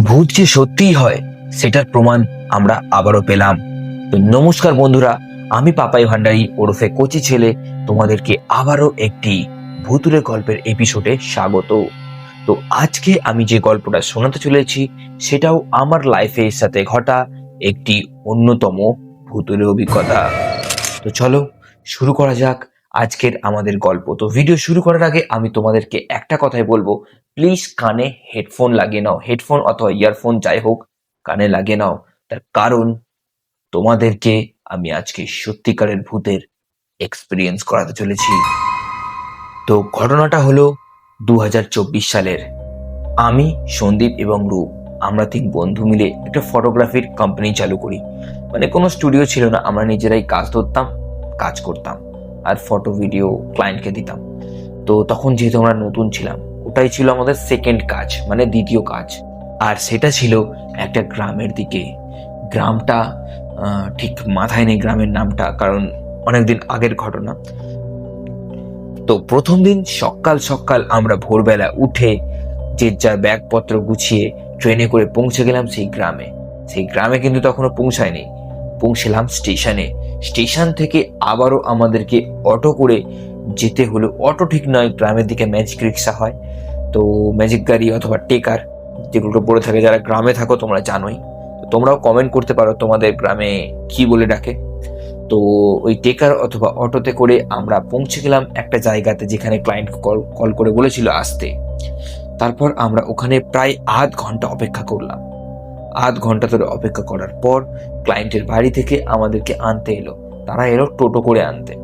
ভূত যে সত্যিই হয় সেটার প্রমাণ আমরা আবারও পেলাম। তো নমস্কার বন্ধুরা, আমি পাপাই ভান্ডারী ওরফে কচি ছেলে তোমাদেরকে আবারও একটি ভুতুড়ে গল্পের এপিসোডে স্বাগত। তো আজকে আমি যে গল্পটা শোনাতে চলেছি সেটাও আমার লাইফের সাথে ঘটা একটি অন্যতম ভুতুড়ে অভিজ্ঞতা। তো চলো শুরু করা যাক আজকের আমাদের গল্প। তো ভিডিও শুরু করার আগে আমি তোমাদেরকে একটা কথাই বলবো, প্লিজ কানে হেডফোন লাগিয়ে নাও, হেডফোন অথবা ইয়ারফোন যাই হোক কানে লাগিয়ে নাও। তার কারণ তোমাদেরকে আমি আজকে সত্যিকারের ভূতের এক্সপিরিয়েন্স করাতে চলেছি। তো ঘটনাটা হলো 2024 সালের। আমি, সন্দীপ এবং রূপ, আমরা তিন বন্ধু মিলে একটা ফটোগ্রাফির কোম্পানি চালু করি। মানে কোনো স্টুডিও ছিল না, আমরা নিজেরাই কাজ ধরতাম, কাজ করতাম আর ফটো ভিডিও ক্লায়েন্টকে দিতাম। তো তখন যেহেতু আমরা নতুন ছিলাম, ওটাই ছিল আমাদের সেকেন্ড কাজ, মানে দ্বিতীয় কাজ। আর সেটা ছিল একটা গ্রামের দিকে। গ্রামটা ঠিক মাথায় নেই গ্রামের নামটা, কারণ অনেকদিন আগের ঘটনা। তো প্রথম দিন সকাল সকাল আমরা ভোরবেলা উঠে যে যার ব্যাগপত্র গুছিয়ে ট্রেনে করে পৌঁছে গেলাম সেই গ্রামে। সেই গ্রামে কিন্তু তখনও পৌঁছায়নি, পৌঁছলাম স্টেশনে। স্টেশন থেকে আবারও আমাদেরকে অটো করে যেতে হলো। অটো ঠিক নয়, গ্রামের দিকে ম্যাজিক রিক্সা হয়, তো ম্যাজিক গাড়ি অথবা টেকার যেগুলো পড়ে থাকে। যারা গ্রামে থাকো তোমরা জানোই, তো তোমরাও কমেন্ট করতে পারো তোমাদের গ্রামে কি বলে ডাকে। তো ওই টেকার অথবা অটোতে করে আমরা পৌঁছে গেলাম একটা জায়গাতে যেখানে ক্লায়েন্ট কল করে বলেছিল আসতে। তারপর আমরা ওখানে প্রায় আধ ঘন্টা অপেক্ষা করলাম। আধ ঘন্টা ধরে অপেক্ষা করার পর ক্লায়েন্টের বাড়ি থেকে আমাদেরকে আনতে এলো। তারা এলো টোটো করে আনতে।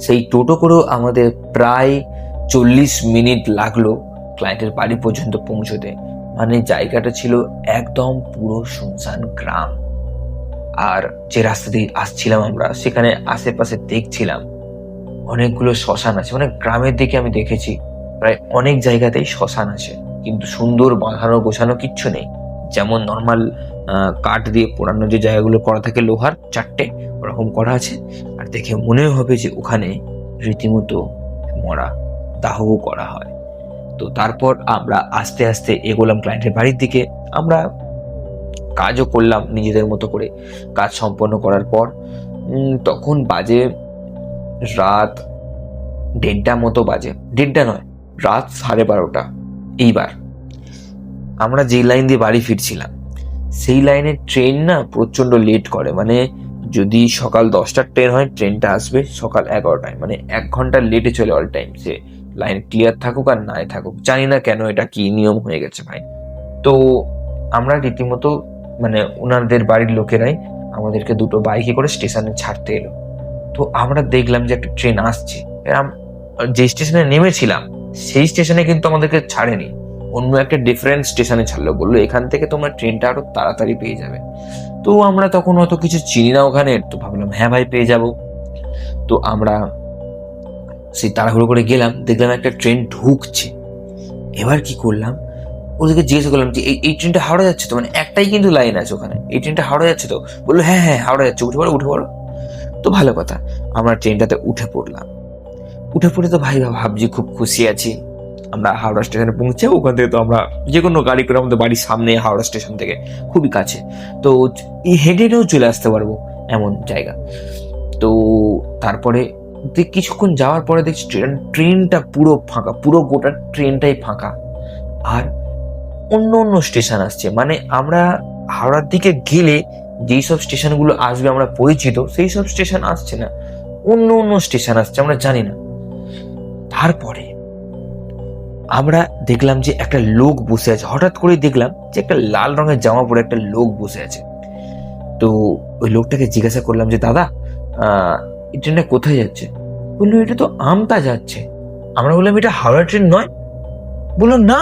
সেই টোটো করেও আমাদের প্রায় 40 মিনিট লাগলো ক্লায়েন্টের বাড়ি পর্যন্ত পৌঁছতে। মানে জায়গাটা ছিল একদম পুরো শুনশান গ্রাম। আর যে রাস্তা দিয়ে আসছিলাম আমরা, সেখানে আশেপাশে দেখছিলাম অনেকগুলো শ্মশান আছে। মানে গ্রামের দিকে আমি দেখেছি প্রায় অনেক জায়গাতেই শ্মশান আছে, কিন্তু সুন্দর বাঁধানো গোছানো কিচ্ছু নেই। যেমন নর্মাল কাঠ দিয়ে পোড়ানো যে জায়গাগুলো করা থাকে, লোহার চারটে ওরকম করা আছে। আর দেখে মনে হবে যে ওখানে রীতিমতো মরা দাহ করা হয়। তো তারপর আমরা আস্তে আস্তে এগোলাম ক্লায়েন্টের বাড়ির দিকে। আমরা কাজও করলাম নিজেদের মতো করে। কাজ সম্পন্ন করার পর তখন বাজে রাত 1:30 মতো বাজে। 1:30 নয়, রাত 12:30। এইবার আমরা যে লাইন দিয়ে বাড়ি ফিরছিলাম সেই লাইনের ট্রেন না প্রচন্ড লেট করে। মানে যদি সকাল 10টার ট্রেন হয়, ট্রেনটা আসবে সকাল 11টায়। মানে 1 ঘন্টা লেটে চলে অল টাইম। সে লাইন ক্লিয়ার থাকুক আর নাই থাকুক, জানি না কেন এটা কি নিয়ম হয়ে গেছে ভাই। তো আমরা রীতিমতো মানে ওনাদের বাড়ির লোকেরাই আমাদেরকে দুটো বাইকে করে স্টেশনে ছাড়তে এলো। তো আমরা দেখলাম যে একটা ট্রেন আসছে। যে স্টেশনে নেমেছিলাম সেই স্টেশনে কিন্তু আমাদেরকে ছাড়েনি, অন্য একটা ডিফারেন্ট স্টেশনে ছাড়লো। বললো এখান থেকে তোমরা ট্রেনটা আরো তাড়াতাড়ি পেয়ে যাবে। তো আমরা তখন অত কিছু চিনি না ওখানে, তো ভাবলাম হ্যাঁ ভাই পেয়ে যাব। তো আমরা সেই তাড়াহুড়ো করে গেলাম, দেখলাম একটা ট্রেন ঢুকছে। এবার কি করলাম, ওদেরকে জিজ্ঞেস করলাম যে এই ট্রেনটা হাওড়া যাচ্ছে তো? মানে একটাই কিন্তু লাইন আছে ওখানে, এই ট্রেনটা হাওড়া যাচ্ছে তো? বললো হ্যাঁ হ্যাঁ হাওড়া যাচ্ছে, উঠে পড়ো উঠে পড়ো। তো ভালো কথা, আমরা ট্রেনটাতে উঠে পড়লাম। উঠে পড়ে তো ভাই ভাবছি খুব খুশি আছি। আমরা হাওড়া স্টেশনে পৌঁছে, ওখান থেকে তো আমরা যে কোনো গাড়ি করে আমাদের বাড়ির সামনে হাওড়া স্টেশন থেকে খুবই কাছে। তো হেঁটে হেঁটেও চলে আসতে পারবো এমন জায়গা। তো তারপরে কিছুক্ষণ যাওয়ার পরে দেখছি ট্রেনটা পুরো ফাঁকা, পুরো গোটা ট্রেনটাই ফাঁকা। আর অন্য অন্য স্টেশন আসছে। মানে আমরা হাওড়ার দিকে গেলে যেই সব স্টেশনগুলো আসবে আমরা পরিচিত, সেই সব স্টেশন আসছে না, অন্য অন্য স্টেশন আসছে, আমরা জানি না। তারপরে আমরা দেখলাম যে একটা লোক বসে আছে। হঠাৎ করে দেখলাম যে একটা লাল রঙের জামা পরে একটা লোক বসে আছে। তো ওই লোকটাকে জিজ্ঞাসা করলাম যে দাদা, এই ট্রেনটা কোথায় যাচ্ছে? বললো এটা তো আমতা যাচ্ছে। আমরা বললাম এটা হাওড়া ট্রেন নয়। বললো না।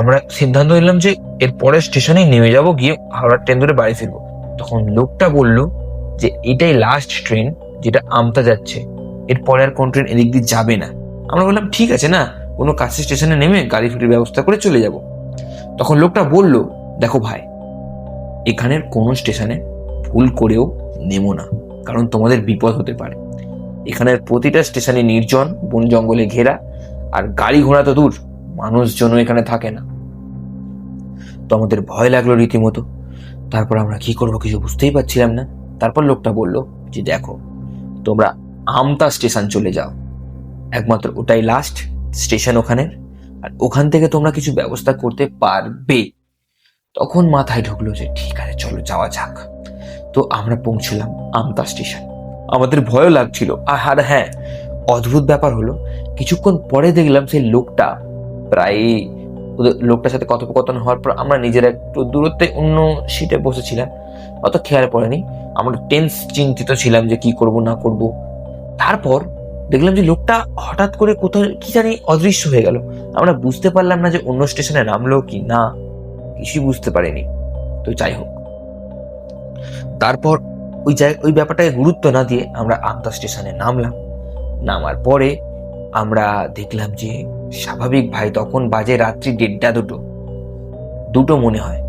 আমরা সিদ্ধান্ত নিলাম যে এর পরের স্টেশনেই নেমে যাব, গিয়ে হাওড়ার ট্রেন ধরে বাড়ি ফিরবো। তখন লোকটা বলল যে এটাই লাস্ট ট্রেন যেটা আমতা যাচ্ছে, এরপরে আর কোন ট্রেন এদিক দিয়ে যাবে না। আমরা বললাম ঠিক আছে, না কোনো কাছের স্টেশনে নেমে গাড়ি ফিরির ব্যবস্থা করে চলে যাব। তখন লোকটা বলল দেখো ভাই, এখানের কোনো স্টেশনে ভুল করেও নেমো না, কারণ তোমাদের বিপদ হতে পারে। এখানের প্রতিটা স্টেশনে নির্জন, বন জঙ্গলে ঘেরা, আর গাড়ি ঘোড়া তো দূর, মানুষজনও এখানে থাকে না। তো আমাদের ভয় লাগলো রীতিমতো। তারপর আমরা কি করবো কিছু বুঝতেই পারছিলাম না। তারপর লোকটা বলল যে দেখো, তোমরা আমতা স্টেশন চলে যাও, একমাত্র ওটাই লাস্ট স্টেশন ওখানের, আর ওখান থেকে তোমরা কিছু ব্যবস্থা করতে পারবে। তখন মাথায় ঢুকলো যে ঠিক আছে চলো যাওয়া যাক। তো আমরা পৌঁছলাম আমতা স্টেশন। আমাদের ভয়ও লাগছিল। আর হ্যাঁ, অদ্ভুত ব্যাপার হলো, কিছুক্ষণ পরে দেখলাম সেই লোকটা প্রায়, লোকটার সাথে কথোপকথন হওয়ার পর আমরা নিজেরা একটু দূরত্বে অন্য সিটে বসেছিলাম, অত খেয়াল পড়েনি। আমরা টেন্স চিন্তিত ছিলাম যে কি করব না করব। তারপর দেখলাম যে লোকটা হঠাৎ করে কোথাও কি জানি অদৃশ্য হয়ে গেল। আমরা বুঝতে পারলাম না যে অন্য স্টেশনে নামলো কি না, কিছুই বুঝতে পারিনি। তো যাই হোক, তারপর ওই ব্যাপারটাকে গুরুত্ব না দিয়ে আমরা আমতা স্টেশনে নামলাম। নামার পরে আমরা দেখলাম যে স্বাভাবিক ভাই, তখন বাজে রাত্রি 1:30 2 মনে হয়,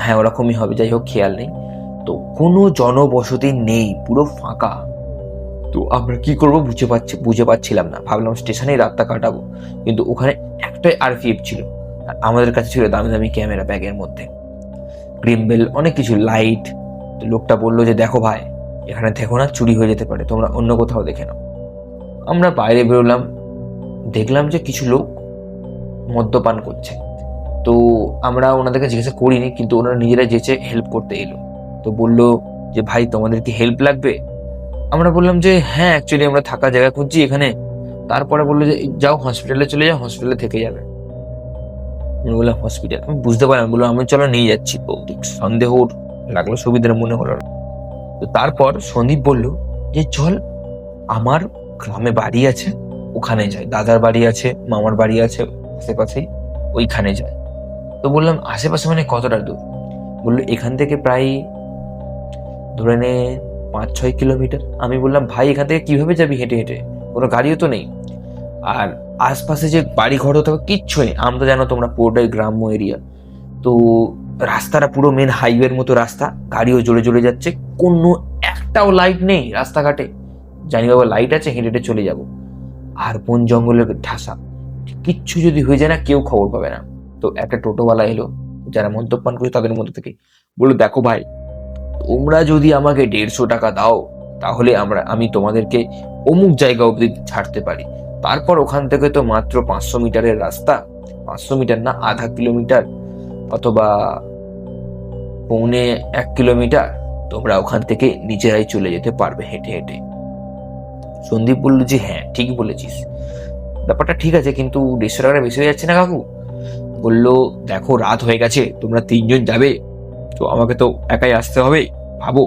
হ্যাঁ ওরকমই হবে, যাই হোক খেয়াল নেই। তো কোনো জনবসতি নেই, পুরো ফাঁকা। তো আমরা কি করব বুঝে পাচ্ছিলাম না। ভাবলাম স্টেশনেই রাতটা কাটাবো, কিন্তু ওখানে একটাই আরপিএফ ছিল, আর আমাদের কাছে ছিল দামি দামি ক্যামেরা ব্যাগের মধ্যে, গ্রিমবেল, অনেক কিছু লাইট। তো লোকটা বললো যে দেখো ভাই, এখানে থেকো না, চুরি হয়ে যেতে পারে, তোমরা অন্য কোথাও দেখে নাও। আমরা বাইরে বেরোলাম, দেখলাম যে কিছু লোক মদ্যপান করছে। তো আমরা ওনাদেরকে জিজ্ঞাসা করিনি, কিন্তু ওনারা নিজেরা যেচে হেল্প করতে এলো। তো বললো যে ভাই তোমাদের কি হেল্প লাগবে? আমরা বললাম যে হ্যাঁ, অ্যাকচুয়ালি আমরা থাকা জায়গা খুঁজছি এখানে। তারপরে বললো যে যাও হসপিটালে চলে যাও, হসপিটালে থেকে যাবে। আমি বললাম হসপিটাল? আমি বুঝতে পারলাম, বললো আমি চলো নিয়ে যাচ্ছি। তো সন্দেহ লাগলো, সুবিধার মনে হলো না। তো তারপর সন্দীপ বলল যে চল, আমার গ্রামে বাড়ি আছে, ওখানে যাই, দাদার বাড়ি আছে, মামার বাড়ি আছে আশেপাশেই, ওইখানে যায়। তো বললাম আশেপাশে মানে কতটা দূর? বললো এখান থেকে প্রায় ধরে নে 5-6 কিলোমিটার। আমি বললাম ভাই এখান থেকে কিভাবে যাবি হেঁটে হেঁটে, কোনো গাড়িও তো নেই, আর আশপাশে যে বাড়ি ঘর হতে হবে কিচ্ছু নেই। আমরা জানো তোমরা পুরোটাই গ্রাম্য এরিয়া, তো রাস্তাটা পুরো মেন হাইওয়ের মতো রাস্তা, গাড়িও জোরে জোরে যাচ্ছে, কোনো একটাও লাইট নেই রাস্তাঘাটে। জানি বাবা লাইট আছে, হেঁটে হেঁটে চলে যাব, আর বন জঙ্গলের ঠাসা, কিচ্ছু যদি হয়ে যায় না কেউ খবর পাবে না। তো একটা টোটোওয়ালা এলো, যারা মদ্যপান করে তাদের মধ্যে থেকে, বললো দেখো ভাই, তোমরা যদি আমাকে 150 টাকা দাও, তাহলে আমি তোমাদেরকে অমুক জায়গা অব্দি ছাড়তে পারি। তারপর ওখান থেকে তো মাত্র 500 মিটারের রাস্তা, 500 মিটার না, আধা কিলোমিটার অথবা 1.25 কিলোমিটার, তোমরা ওখান থেকে নিজেরাই চলে যেতে পারবে হেঁটে হেঁটে। সন্দীপ বলল যে হ্যাঁ ঠিক বলেছিস, ব্যাপারটা ঠিক আছে, কিন্তু 150 টাকাটা বেশি হয়ে যাচ্ছে না কাকু? বললো দেখো রাত হয়ে গেছে, তোমরা 3 জন যাবে, তো আমাকে তো একাই আসতে হবে, ভাবো।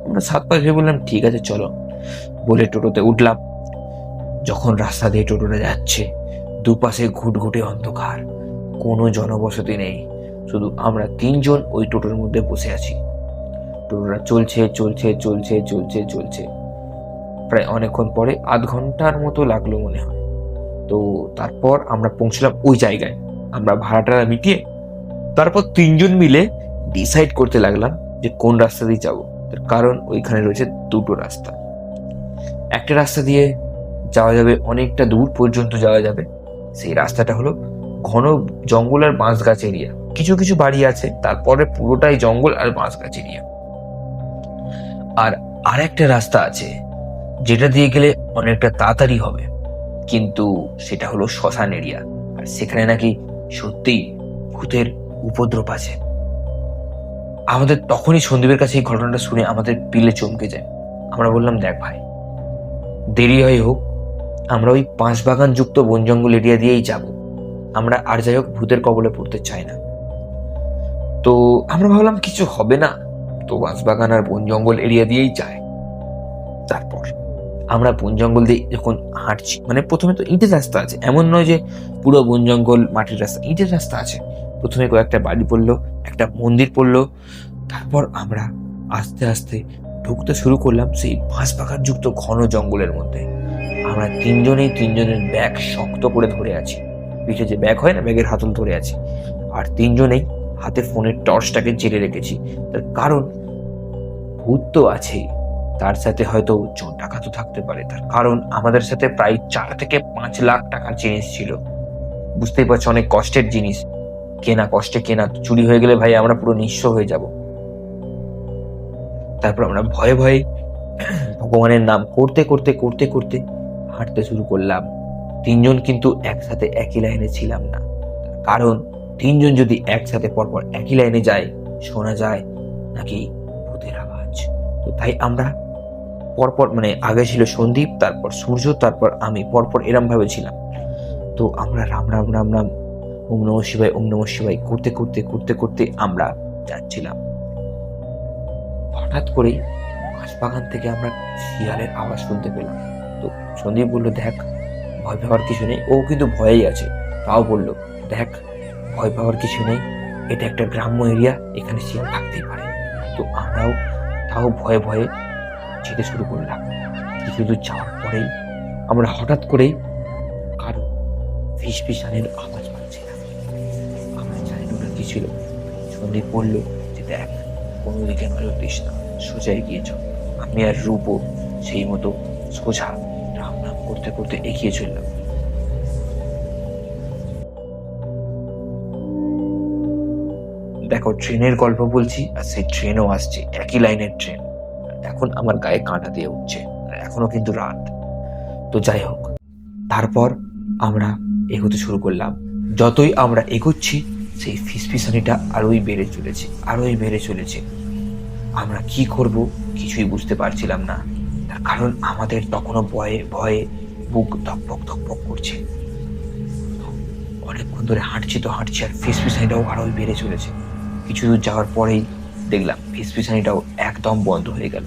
আমরা 7 পাঁচ ভেবে বললাম ঠিক আছে চলো, বলে টোটোতে উঠলাম। যখন রাস্তা দিয়ে টোটোটা যাচ্ছে, দুপাশে ঘুটঘুটে অন্ধকার, কোনো জনবসতি নেই, শুধু আমরা 3 জন ওই টোটোর মধ্যে বসে আছি। টোটোটা চলছে চলছে চলছে চলছে চলছে, প্রায় অনেকক্ষণ পরে, আধ ঘন্টার মতো লাগলো মনে হয়। তো তারপর আমরা পৌঁছলাম ওই জায়গায়। আমরা ভাড়াটা মিটিয়ে তারপর 3 জন মিলে ডিসাইড করতে লাগলাম যে কোন রাস্তা দিয়ে যাবো। তার কারণ ওইখানে রয়েছে 2টো রাস্তা। একটা রাস্তা দিয়ে যাওয়া যাবে, অনেকটা দূর পর্যন্ত যাওয়া যাবে, সেই রাস্তাটা হলো ঘন জঙ্গল আর বাঁশ গাছ এরিয়া, কিছু কিছু বাড়ি আছে, তারপরে পুরোটাই জঙ্গল আর বাঁশ গাছ এরিয়া। আর আরেকটা রাস্তা আছে যেটা দিয়ে গেলে অনেকটা তাড়াতাড়ি হবে, কিন্তু সেটা হলো শ্মশান এরিয়া, আর সেখানে নাকি সত্যি ভূতের উপদ্রব আছে। আমাদের তখনই সন্দীপের কাছে এই ঘটনাটা শুনে আমাদের পিলে চমকে যায়। আমরা বললাম দেখ ভাই, দেরি হয় হোক, আমরা ওই বাঁশবাগান যুক্ত বন জঙ্গল এরিয়া দিয়েই যাব, আমরা আর যাই হোক ভূতের কবলে পড়তে চাই না। তো আমরা ভাবলাম কিছু হবে না, তো বাঁশবাগান আর বন জঙ্গল এরিয়া দিয়েই যায়। তারপর আমরা বন জঙ্গল দিয়ে যখন হাঁটছি, মানে প্রথমে তো ইটের রাস্তা আছে, এমন নয় যে পুরো বন জঙ্গল মাটির রাস্তা, ইটের রাস্তা আছে। প্রথমে কয়েকটা বাড়ি পড়লো, একটা মন্দির পড়লো, তারপর আমরা আস্তে আস্তে ঢুকতে শুরু করলাম সেই বাঁশবাগান যুক্ত ঘন জঙ্গলের মধ্যে। আমরা 3 জনেই 3 জনের ব্যাগ শক্ত করে ধরে আছি, পিঠে যে ব্যাগ হয় না, ব্যাগের হাতল ধরে আছি, আর 3 জনেই হাতে ফোনের টর্চটাকে জেলে রেখেছি। তার কারণ ভূত তো আছেই, তার সাথে হয়তো চোর ডাকাতও থাকতে পারে। তার কারণ আমাদের সাথে প্রায় 4 থেকে 5 লাখ টাকার জিনিস ছিল, বুঝতেই পারছো অনেক কষ্টের জিনিস। কেনা, কষ্টে কেনা, চুরি হয়ে গেলে ভাই আমরা পুরো নিঃস্ব হয়ে যাব। তারপর আমরা ভয়ে ভয়ে ভগবানের নাম করতে করতে করতে করতে হাঁটতে শুরু করলাম। তিনজন কিন্তু একসাথে একই লাইনে ছিলাম না, কারণ তিনজন যদি একসাথে পরপর একই লাইনে যায়, শোনা যায় নাকি ভূতের আওয়াজ। তো তাই আমরা পরপর, মানে আগে ছিল সন্দীপ, তারপর সূর্য, তারপর আমি, পরপর এরম ভাবে ছিলাম। তো আমরা রাম রাম রাম রাম, ওম নমঃ শিবায়, ওম নমঃ শিবায় করতে করতে করতে করতে আমরা যাচ্ছিলাম। হঠাৎ করেই বাঁশবাগান থেকে আমরা শিয়ালের আওয়াজ শুনতে পেলাম। তো সন্দীপ বলল, দেখ ভয় পাওয়ার কিছু নেই। ও কিন্তু ভয়েই আছে, তাও বলল, দেখ ভয় পাওয়ার কিছু নেই, এটা একটা গ্রাম্য এরিয়া, এখানে শিয়াল থাকতেই পারে। তো আমরাও তাও ভয়ে ভয়ে যেতে শুরু করলাম। কিছু দূর যাওয়ার পরেই আমরা হঠাৎ করেই কারো ফিসফিসানির আওয়াজ পাচ্ছিলাম। আমরা জানি না ওটা কি ছিল। সন্দীপ বলল যে, দেখ কোনো দিকে নজর দিস না, সোজা এগিয়ে চল। আমি আর রূপও সেই মতো সোজা রাম নাম করতে করতে এগিয়ে চললাম। দেখো, ট্রেনের গল্প বলছি আর সেই ট্রেনও আসছে, একই লাইনের ট্রেন। এখন আমার গায়ে কাঁটা দিয়ে উঠছে, আর এখনো কিন্তু রাত। তো যাই হোক, তারপর আমরা এগোতে শুরু করলাম। যতই আমরা এগোচ্ছি সেই ফিসফিসানিটা আরোই বেড়ে চলেছে, আরোই বেড়ে চলেছে। আমরা কি করব কিছুই বুঝতে পারছিলাম না, তার কারণ আমাদের তখনও ভয়ে ভয়ে বুক ধকপক ধকপক করছে। অনেকক্ষণ ধরে হাঁটছি তো হাঁটছি, আর ফিসফিসানিটাও আরোই বেড়ে চলেছে। কিছু দূর যাওয়ার পরেই দেখলাম ফিসফিসানিটাও একদম বন্ধ হয়ে গেল।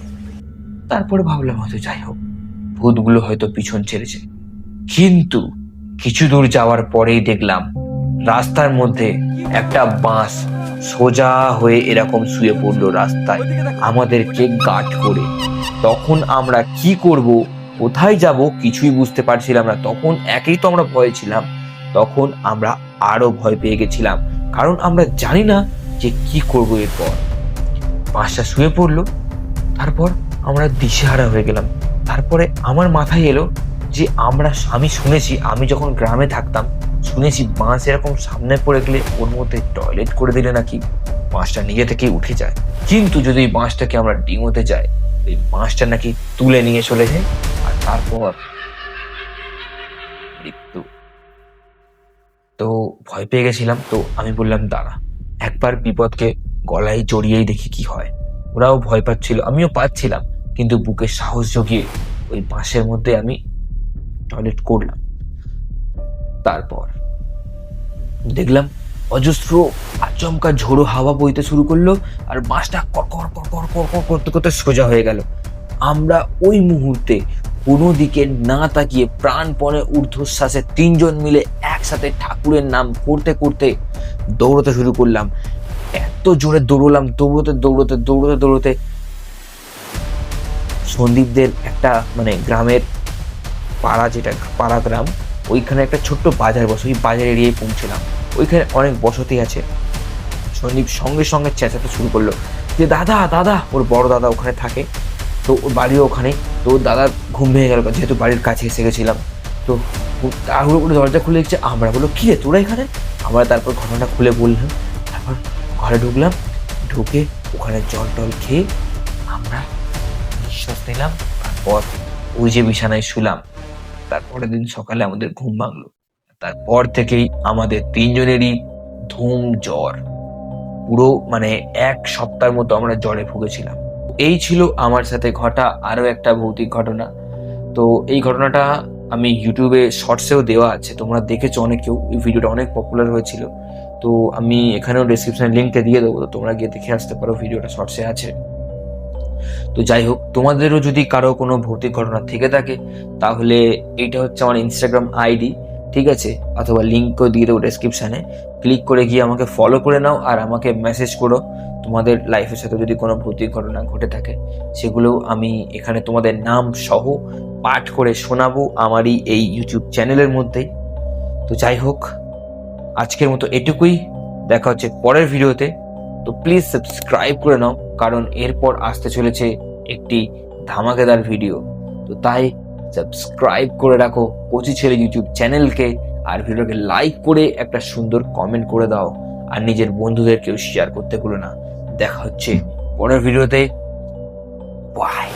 তারপরে ভাবলাম হয়তো, যাই হোক, ভূতগুলো হয়তো পিছন ছেড়েছে। কিন্তু কিছু দূর যাওয়ার পরেই দেখলাম রাস্তার মধ্যে একটা বাঁশ সোজা হয়ে এরকম শুয়ে পড়লো রাস্তায়, আমাদেরকে গার্ড করে। তখন আমরা কি করব, কোথায় যাব কিছুই বুঝতে পারছিলাম না। তখন একেই তো আমরা ভয়ে ছিলাম, তখন আমরা আরো ভয় পেয়ে গেছিলাম, কারণ আমরা জানি না যে কি করব এরপর। বাঁশটা শুয়ে পড়লো, তারপর আমরা দিশেহারা হয়ে গেলাম। তারপরে আমার মাথায় এলো যে আমি শুনেছি, আমি যখন গ্রামে থাকতাম শুনেছি বাঁশ এরকম সামনে পড়ে গেলে ওর মধ্যে টয়লেট করে দিলে নাকি বাঁশটা নিজে থেকেই উঠে যায়। কিন্তু যদি এই বাঁশটাকে আমরা ডিঙোতে যাই, ওই বাঁশটা নাকি তুলে নিয়ে চলে যায়, আর তারপর মৃত্যু। তো ভয় পেয়ে গেছিলাম। তো আমি বললাম, দাঁড়া, একবার বিপদকে গলায় জড়িয়েই দেখি কি হয়। ওরাও ভয় পাচ্ছিল, আমিও পাচ্ছিলাম, কিন্তু বুকে সাহস জগিয়ে ওই বাঁশের মধ্যে আমি টয়লেট করলাম। তারপর দেখলাম অজস্র আচমকা ঝোড়ো হাওয়া বইতে শুরু করলো, আর বাঁশটা কড়কড় কড়কড় কড়কড় করতে করতে সোজা হয়ে গেল। আমরা ওই মুহূর্তে কোনো দিকে না তাকিয়ে প্রাণপণে ঊর্ধ্বশ্বাসে তিনজন মিলে একসাথে ঠাকুরের নাম করতে করতে দৌড়তে শুরু করলাম। এত জোরে দৌড়লাম, দৌড়তে দৌড়তে দৌড়তে দৌড়তে সন্দীপদের একটা, মানে গ্রামের পাড়া, যেটা পাড়া গ্রাম, ওইখানে একটা ছোট্ট বাজার বসে, ওই বাজার এরিয়ায় পৌঁছলাম। ওইখানে অনেক বসতি আছে। সন্দীপ সঙ্গে সঙ্গে চেঁচাতে শুরু করলো যে, দাদা দাদা, ওর বড় দাদা ওখানে থাকে, তো ওর বাড়িও ওখানে। তো ওর দাদার ঘুম ভেঙে গেল, যেহেতু বাড়ির কাছে এসে গেছিলাম। তো তাড়াহুড়ো করে দরজা খুলে দিচ্ছে। আমরা বললো, কি রে তোরা এখানে? আমরা তারপর ঘটনাটা খুলে বললাম। তারপর ঘরে ঢুকলাম, ঢুকে ওখানে জল টল খেয়ে আমরা নিঃশ্বাস নিলাম। তারপর ওই যে বিছানায় শুলাম। তারপরের দিন সকালে আমাদের ঘুম ভাঙলো। তারপর থেকেই আমাদের তিনজনেরই ধুম জ্বর, পুরো মানে 1 সপ্তাহের মতো আমরা জ্বরে ভুগেছিলাম। এই ছিল আমার সাথে ঘটা আরো একটা ভৌতিক ঘটনা। তো এই ঘটনাটা আমি ইউটিউবে শর্টসেও দেওয়া আছে, তোমরা দেখেছো অনেকেও, এই ভিডিওটা অনেক পপুলার হয়েছিল। তো আমি এখানেও ডেসক্রিপশনে লিঙ্কটা দিয়ে দেবো, তো তোমরা গিয়ে দেখে আসতে পারো, ভিডিওটা শর্টসে আছে। তো যাই হোক, তোমাদেরও যদি কারো কোনো ভৌতিক ঘটনা থেকে থাকে, তাহলে এইটা হচ্ছে আমার ইনস্টাগ্রাম আইডি, ঠিক আছে, অথবা লিঙ্কও দিয়ে দেবো ডেসক্রিপশানে। ক্লিক করে গিয়ে আমাকে ফলো করে নাও, আর আমাকে মেসেজ করো তোমাদের লাইফের সাথে যদি কোনো ভৌতিক ঘটনা ঘটে থাকে। সেগুলো আমি এখানে তোমাদের নাম সহ পাঠ করে শোনাবো আমারই এই ইউটিউব চ্যানেলের মধ্যেই। তো যাই হোক, আজকের মতো এটুকুই। দেখা হচ্ছে পরের ভিডিওতে। তো প্লিজ সাবস্ক্রাইব করে নাও, কারণ এরপর আসতে চলেছে একটি ধামাকেদার ভিডিও। তো তাই সাবস্ক্রাইব করে রাখো কচি ছেলে ইউটিউব চ্যানেলকে, আর ভিডিওকে লাইক করে একটা সুন্দর কমেন্ট করে দাও। আর নিজের বন্ধুদেরকেও শেয়ার করতে ভুলো না। দেখা হচ্ছে পরের ভিডিওতে। বাই।